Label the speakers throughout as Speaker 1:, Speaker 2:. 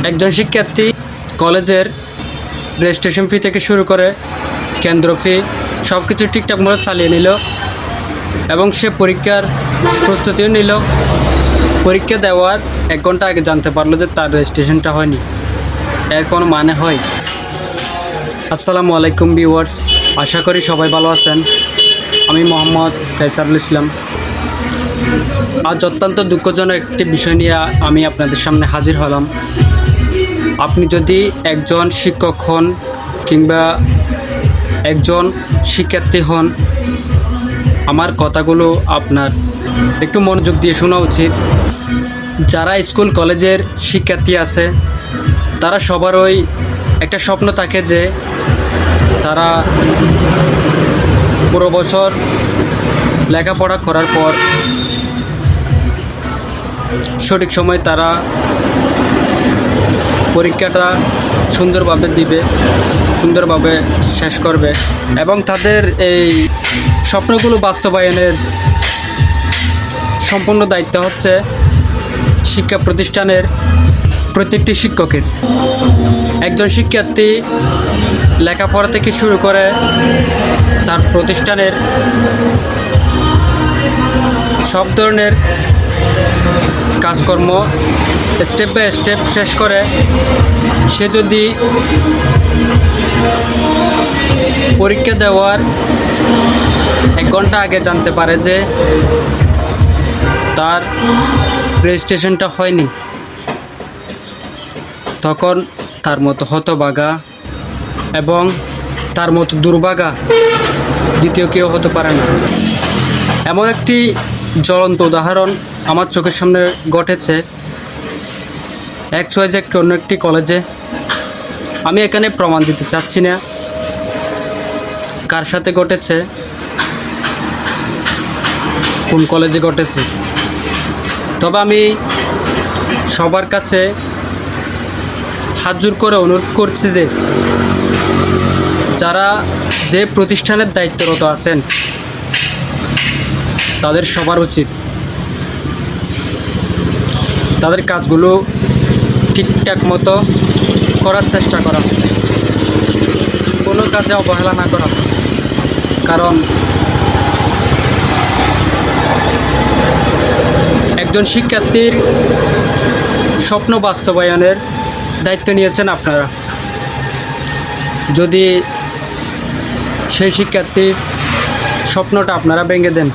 Speaker 1: একজন শিক্ষার্থী কলেজের রেজিস্ট্রেশন ফি থেকে শুরু করে কেন্দ্র ফি সব কিছু ঠিকঠাক মতো চালিয়ে নিল এবং সে পরীক্ষার প্রস্তুতিও নিল। পরীক্ষা দেওয়ার 1 ঘন্টা আগে জানতে পারলো যে তার রেজিস্ট্রেশনটা হয়নি। এর কোনো মানে হয়? আসসালামু আলাইকুম ভিউয়ার্স, আশা করি সবাই ভালো আছেন। আমি মোহাম্মদ ফয়সালুল ইসলাম। আজ অত্যন্ত দুঃখজনক একটি বিষয় নিয়ে আমি আপনাদের সামনে হাজির হলাম। আপনি যদি একজন শিক্ষক হন কিংবা একজন শিক্ষার্থী হন, আমার কথাগুলো আপনার একটু মনোযোগ দিয়ে শোনা উচিত। যারা স্কুল কলেজের শিক্ষার্থী আছে তারা সবারই একটা স্বপ্ন থাকে যে তারা পুরো বছর লেখাপড়া করার পর সঠিক সময় তারা পরীক্ষাটা সুন্দরভাবে দিবে, সুন্দরভাবে শেষ করবে এবং তাদের এই স্বপ্নগুলো বাস্তবায়নের সম্পূর্ণ দায়িত্ব হচ্ছে শিক্ষা প্রতিষ্ঠানের প্রত্যেকটি শিক্ষকের। একজন শিক্ষার্থী লেখাপড়া থেকে শুরু করে তার প্রতিষ্ঠানের সব ধরনের কাজকর্ম স্টেপ বাই স্টেপ শেষ করে সে যদি পরীক্ষা দেওয়ার 1 ঘন্টা আগে জানতে পারে যে তার রেজিস্ট্রেশনটা হয়নি, তখন তার মতো হতভাগা এবং তার মতো দুর্ভাগা দ্বিতীয় কেউ হতে পারে না। এমন একটি জ্বলন্ত উদাহরণ আমার চোখের সামনে ঘটেছে XYZ অন্য একটি কলেজে। আমি এখানে প্রমাণ দিতে চাচ্ছি না কার সাথে ঘটেছে, কোন কলেজে ঘটেছে, তবে আমি সবার কাছে হাত জোর করে অনুরোধ করছি যে যারা যে প্রতিষ্ঠানের দায়িত্বরত আছেন তাদের সবার উচিত তাদের কাজগুলো ঠিকঠাক মতো করার চেষ্টা করা, কোনো কাজে অবহেলা না করা। কারণ একজন শিক্ষার্থীর স্বপ্ন বাস্তবায়নের দায়িত্ব নিয়েছেন আপনারা। যদি সেই শিক্ষার্থীর স্বপ্নটা আপনারা ভেঙে দেন,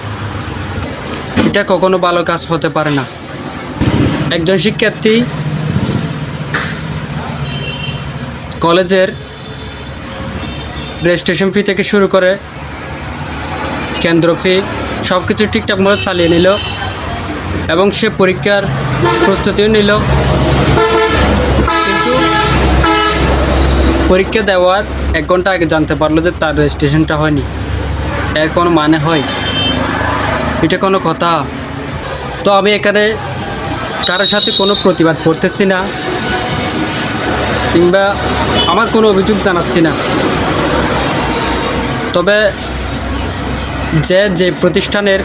Speaker 1: এটা কখনো ভালো কাজ হতে পারে না। একজন শিক্ষার্থী কলেজের রেজিস্ট্রেশন ফি থেকে শুরু করে কেন্দ্র ফি সব কিছু ঠিকঠাক মতো চালিয়ে নিল এবং সে পরীক্ষার প্রস্তুতিও নিল, কিন্তু পরীক্ষা দেওয়ার 1 ঘন্টা আগে জানতে পারলো যে তার রেজিস্ট্রেশনটা হয়নি। এর কোনো মানে হয়? এটা কোনো কথা? তো আমি এখানে কারোর সাথে কোনো প্রতিবাদ করতেছি না কিংবা আমার কোনো অভিযোগ জানাচ্ছি না। তবে যে প্রতিষ্ঠানের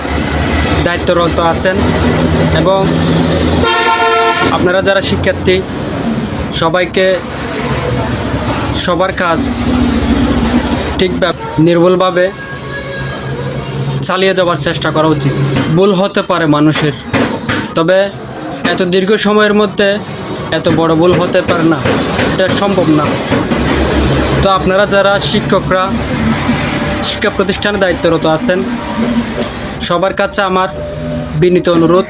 Speaker 1: দায়িত্বরত আছেন এবং আপনারা যারা শিক্ষার্থী, সবাইকে সবার কাজ ঠিকভাবে নির্ভুলভাবে চালিয়ে যাওয়ার চেষ্টা করা উচিত। ভুল হতে পারে মানুষের, তবে এত দীর্ঘ সময়ের মধ্যে এত বড় ভুল হতে পারে না, এটা সম্ভব না। তো আপনারা যারা শিক্ষকরা শিক্ষা প্রতিষ্ঠানে দায়িত্বরত আছেন সবার কাছে আমার বিনীত অনুরোধ,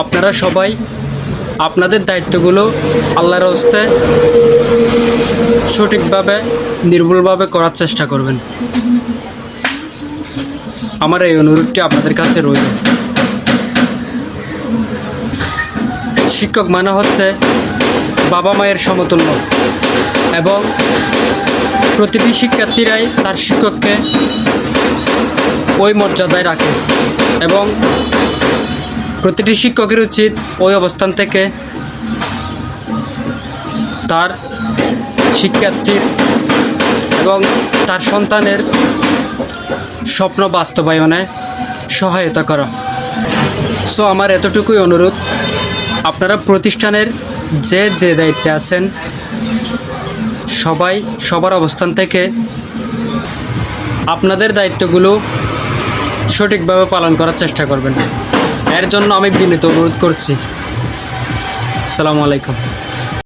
Speaker 1: আপনারা সবাই আপনাদের দায়িত্বগুলো আল্লাহর হস্তে সঠিকভাবে নির্ভুলভাবে করার চেষ্টা করবেন। আমার এই অনুরোধটি আপনাদের কাছে রইল। শিক্ষক মানে হচ্ছে বাবা মায়ের সমতুল্য এবং প্রতিটি শিক্ষার্থীরাই তার শিক্ষককে ওই মর্যাদায় রাখে এবং প্রতিটি শিক্ষকের উচিত ওই অবস্থান থেকে তার শিক্ষার্থীর এবং তার সন্তানের স্বপ্ন বাস্তবায়নে সহায়তা করা। সো আমার এতটুকুই অনুরোধ, আপনারা প্রতিষ্ঠানের যে যে দায়িত্বে আছেন সবাই সবার অবস্থান থেকে আপনাদের দায়িত্বগুলো সঠিকভাবে পালন করার চেষ্টা করবেন। এর জন্য আমি বিনীত অনুরোধ করছি। আসসালামু আলাইকুম।